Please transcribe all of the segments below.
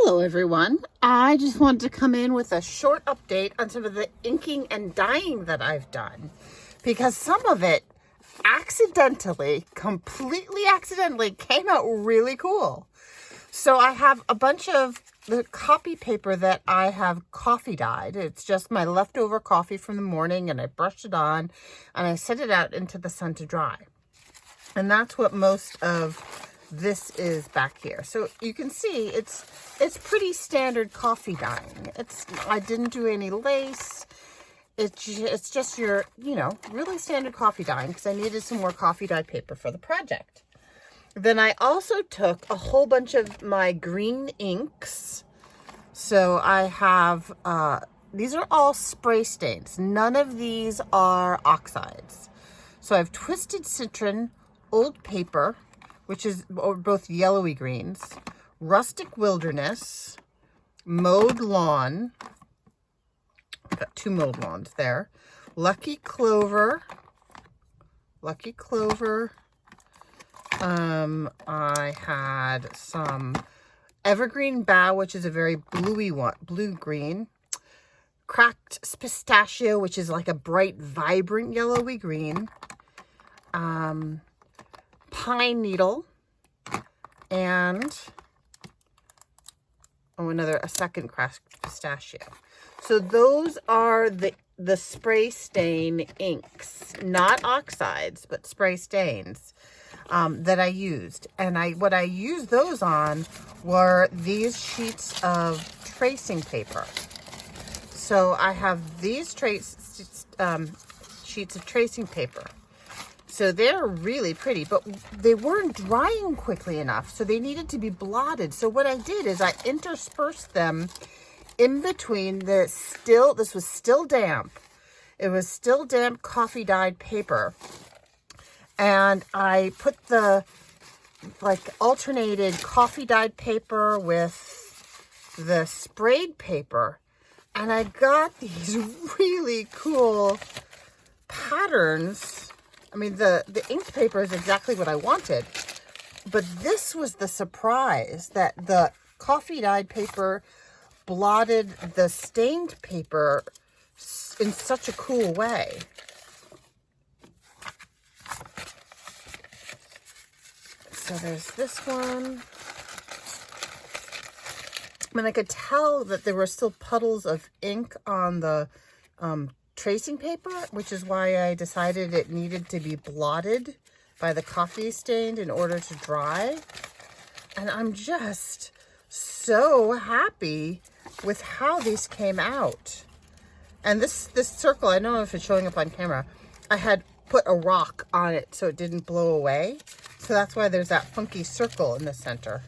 Hello everyone. I just wanted to come in with a short update on some of the inking and dyeing that I've done, because some of it completely accidentally came out really cool. So I have a bunch of the copy paper that I have coffee dyed. It's just my leftover coffee from the morning, and I brushed it on and I set it out into the sun to dry. And that's what most of this is back here. So you can see it's pretty standard coffee dyeing. I didn't do any lace. It's just your, really standard coffee dyeing, because I needed some more coffee dye paper for the project. Then I also took a whole bunch of my green inks. So I have, these are all spray stains. None of these are oxides. So I have Twisted Citron, Old Paper, which is both yellowy greens, Rustic Wilderness, Mowed Lawn. I've got two mowed lawns there. Lucky Clover. I had some Evergreen Bough, which is a very bluey one, blue-green. Cracked Pistachio, which is like a bright, vibrant yellowy green. Pine Needle, and a second cracked pistachio. So those are the spray stain inks, not oxides, but spray stains that I used. And what I used those on were these sheets of tracing paper. So I have these sheets of tracing paper. So they're really pretty, but they weren't drying quickly enough, so they needed to be blotted. So what I did is I interspersed them in between this was still damp. It was still damp coffee dyed paper. And I put the alternated coffee dyed paper with the sprayed paper, and I got these really cool patterns. I mean, the inked paper is exactly what I wanted, but this was the surprise, that the coffee dyed paper blotted the stained paper in such a cool way. So there's this one. I mean, I could tell that there were still puddles of ink on the tracing paper, which is why I decided it needed to be blotted by the coffee stain in order to dry. And I'm just so happy with how these came out. And this circle, I don't know if it's showing up on camera, I had put a rock on it so it didn't blow away. So that's why there's that funky circle in the center.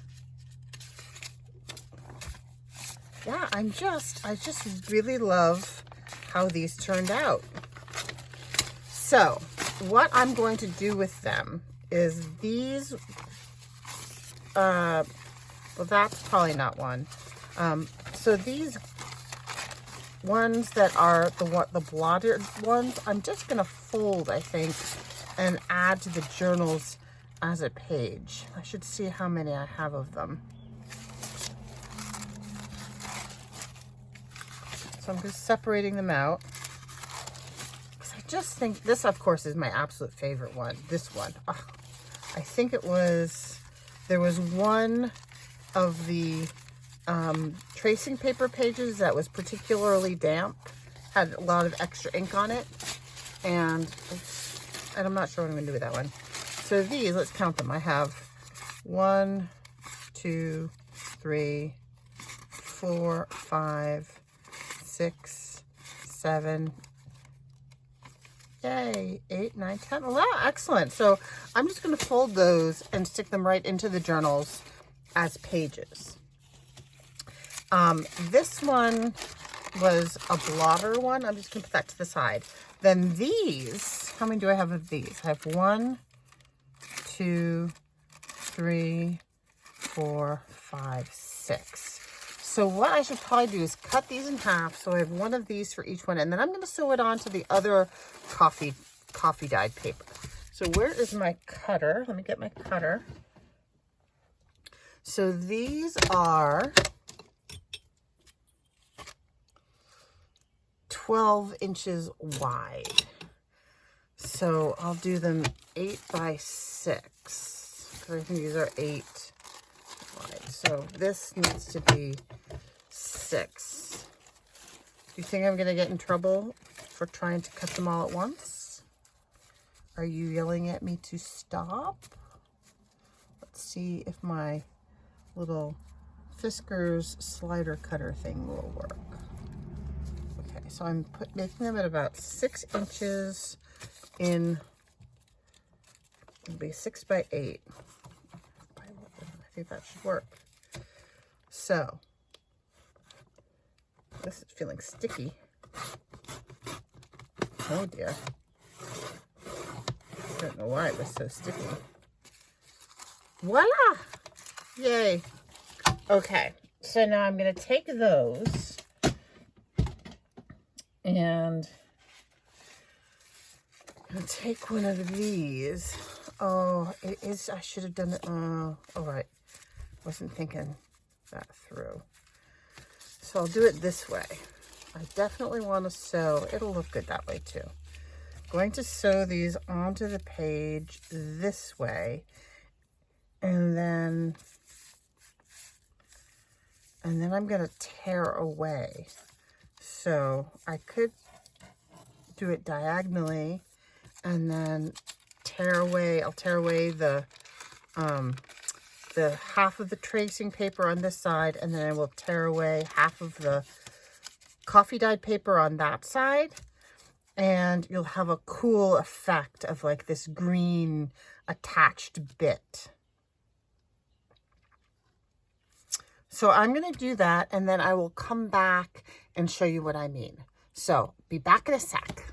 Yeah, I just really love how these turned out. So what I'm going to do with them is these, well, that's probably not one. So these ones that are the blotted ones, I'm just going to fold, I think, and add to the journals as a page. I should see how many I have of them. So I'm just separating them out, because I just think this, of course, is my absolute favorite one. This one. Oh, I think there was one of the tracing paper pages that was particularly damp, had a lot of extra ink on it, and I'm not sure what I'm going to do with that one. So these, let's count them. I have 1, 2, 3, 4, 5, 6, 7, yay, 8, 9, 10. Wow, excellent. So I'm just going to fold those and stick them right into the journals as pages. This one was a blotter one. I'm just going to put that to the side. Then these, how many do I have of these? I have 1, 2, 3, 4, 5, 6. So what I should probably do is cut these in half, so I have one of these for each one, and then I'm going to sew it onto the other coffee dyed paper. So where is my cutter? Let me get my cutter. So these are 12 inches wide. So I'll do them 8 by 6, because I think these are 8 wide. So this needs to be 6. Do you think I'm going to get in trouble for trying to cut them all at once? Are you yelling at me to stop? Let's see if my little Fisker's slider cutter thing will work. Okay, so I'm making them at about 6 inches in, it'll be 6 by 8. I think that should work. So, this is feeling sticky. Oh dear. I don't know why it was so sticky. Voila! Yay. Okay, so now I'm going to take those and I'll take one of these. Oh, it is, I should have done it. Oh, all right. Wasn't thinking that through. So I'll do it this way. I definitely want to sew. It'll look good that way too. Going to sew these onto the page this way, and then I'm going to tear away. So I could do it diagonally and then tear away. I'll tear away the half of the tracing paper on this side, and then I will tear away half of the coffee dyed paper on that side, and you'll have a cool effect of like this green attached bit. So I'm going to do that, and then I will come back and show you what I mean. So be back in a sec.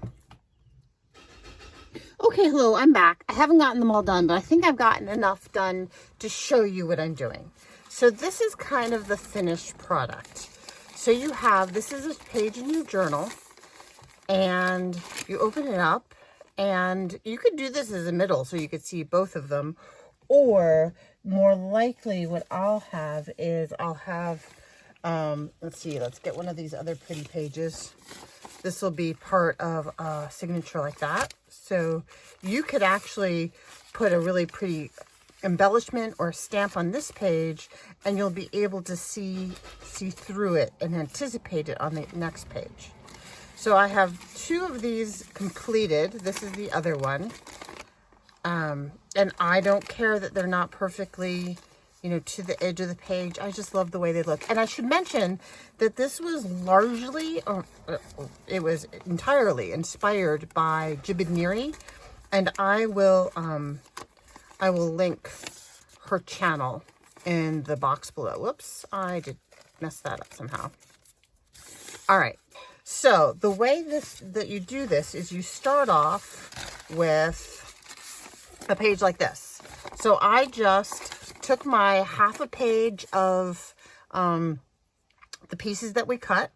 Okay, hello, I'm back. I haven't gotten them all done, but I think I've gotten enough done to show you what I'm doing. So this is kind of the finished product. So you have, this is a page in your journal, and you open it up, and you could do this as a middle so you could see both of them, or more likely what I'll have is I'll have, let's see, let's get one of these other pretty pages. This will be part of a signature like that. So you could actually put a really pretty embellishment or stamp on this page, and you'll be able to see through it and anticipate it on the next page. So I have 2 of these completed. This is the other one. And I don't care that they're not perfectly, you know, to the edge of the page. I just love the way they look. And I should mention that this was largely, it was entirely inspired by Jibidniri, and I will link her channel in the box below. Whoops, I did mess that up somehow. All right, so the way that you do this is you start off with a page like this. So I just took my half a page of the pieces that we cut,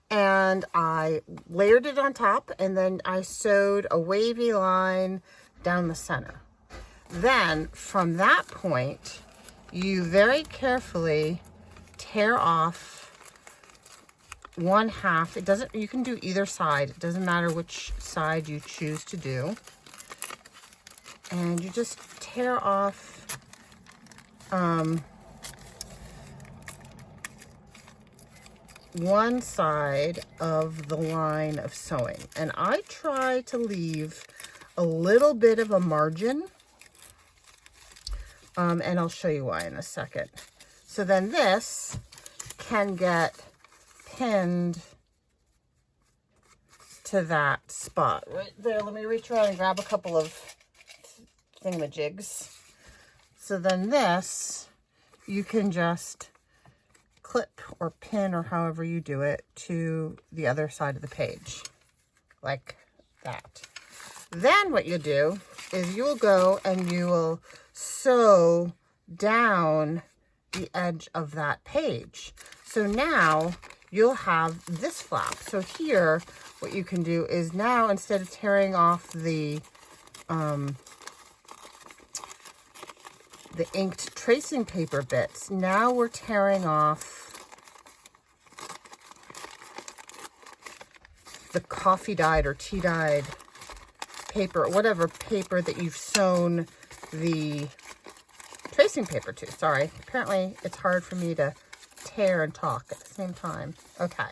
and I layered it on top, and then I sewed a wavy line down the center. Then from that point, you very carefully tear off one half. It doesn't, you can do either side. It doesn't matter which side you choose to do. And you just tear off one side of the line of sewing. And I try to leave a little bit of a margin. And I'll show you why in a second. So then this can get pinned to that spot right there. Let me reach around and grab a couple of thingamajigs. So then this, you can just clip or pin, or however you do it, to the other side of the page, like that. Then what you do is you will go and you will sew down the edge of that page. So now you'll have this flap. So here, what you can do is now, instead of tearing off the inked tracing paper bits, now we're tearing off the coffee dyed or tea dyed paper, whatever paper that you've sewn the tracing paper to. Sorry, apparently it's hard for me to tear and talk at the same time. Okay,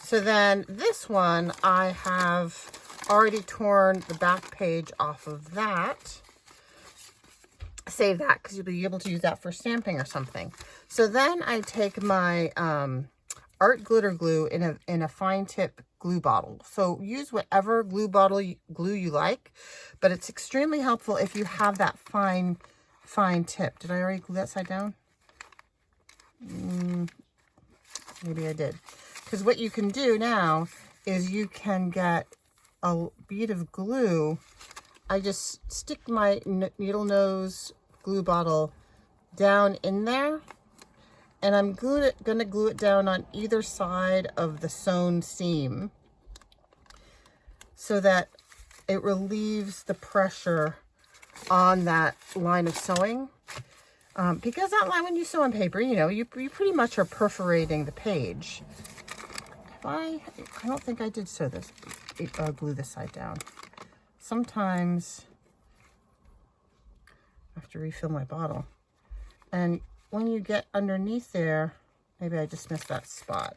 so then this one, I have already torn the back page off of that. Save that because you'll be able to use that for stamping or something. So then I take my art glitter glue in a fine tip glue bottle. So use whatever glue you like, but it's extremely helpful if you have that fine tip. Did I already glue that side down? Maybe I did. Because what you can do now is you can get a bead of glue. I just stick my needle nose glue bottle down in there, and I'm gonna glue it down on either side of the sewn seam so that it relieves the pressure on that line of sewing. Because that line, when you sew on paper, you know, you pretty much are perforating the page. I don't think I did sew this, glue this side down. Sometimes I have to refill my bottle. And when you get underneath there, maybe I just missed that spot.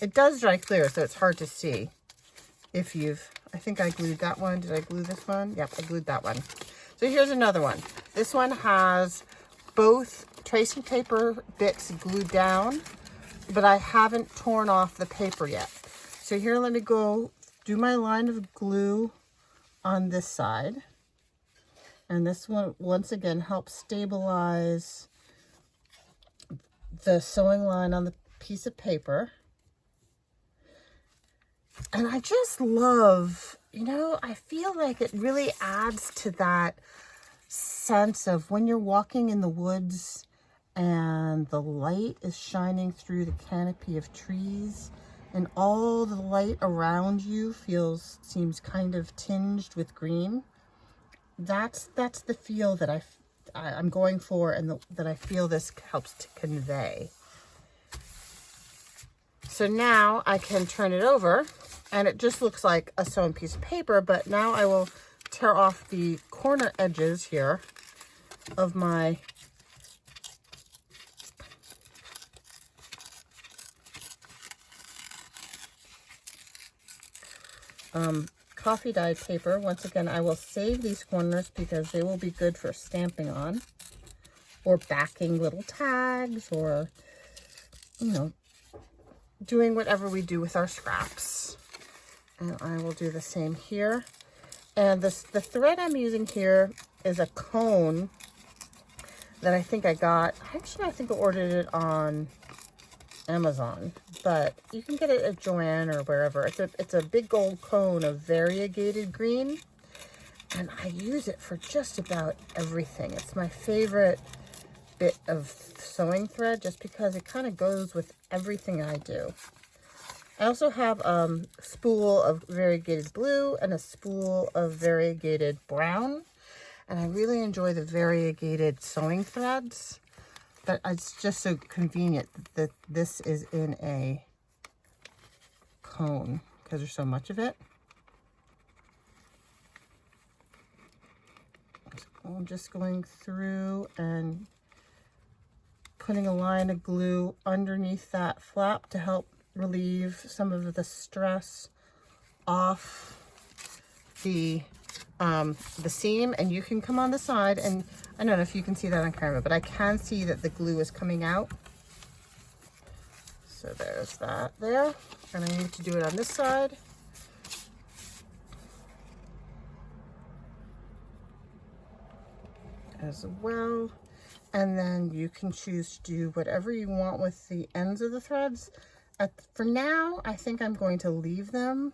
It does dry clear, so it's hard to see if you've, I think I glued that one. Did I glue this one? Yep, I glued that one. So here's another one. This one has both tracing paper bits glued down, but I haven't torn off the paper yet. So here, let me go do my line of glue on this side. And this one, once again, helps stabilize the sewing line on the piece of paper. And I just love, you know, I feel like it really adds to that sense of when you're walking in the woods and the light is shining through the canopy of trees and all the light around you seems kind of tinged with green. That's the feel that I'm going for, and that I feel this helps to convey. So now I can turn it over, and it just looks like a sewn piece of paper, but now I will tear off the corner edges here of my coffee dyed paper. Once again, I will save these corners because they will be good for stamping on or backing little tags, or, you know, doing whatever we do with our scraps. And I will do the same here. And the thread I'm using here is a cone that I think I got. Actually, I think I ordered it on Amazon, but you can get it at Joann or wherever. It's a big gold cone of variegated green, and I use it for just about everything. It's my favorite bit of sewing thread just because it kind of goes with everything I do. I also have a spool of variegated blue and a spool of variegated brown, and I really enjoy the variegated sewing threads. But it's just so convenient that this is in a cone because there's so much of it. I'm just going through and putting a line of glue underneath that flap to help relieve some of the stress off the seam. And you can come on the side, and I don't know if you can see that on camera, but I can see that the glue is coming out. So there's that there, and I need to do it on this side. As well. And then you can choose to do whatever you want with the ends of the threads. For now, I think I'm going to leave them.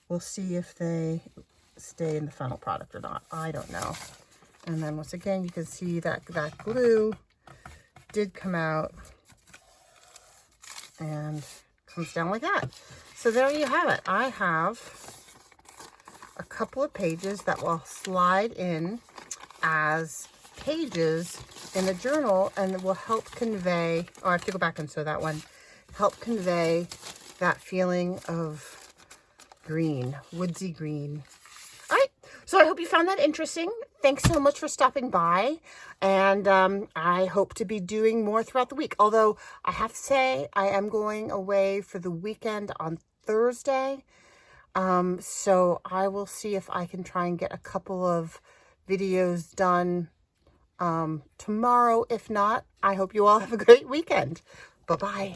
We'll see if they stay in the final product or not. I don't know. And then once again, you can see that that glue did come out and comes down like that. So there you have it. I have a couple of pages that will slide in as pages in the journal, and it will help convey, oh, I have to go back and sew that one, help convey that feeling of green, woodsy green. All right, so I hope you found that interesting. Thanks so much for stopping by, and I hope to be doing more throughout the week. Although I have to say I am going away for the weekend on Thursday, so I will see if I can try and get a couple of videos done tomorrow. If not, I hope you all have a great weekend. Bye-bye.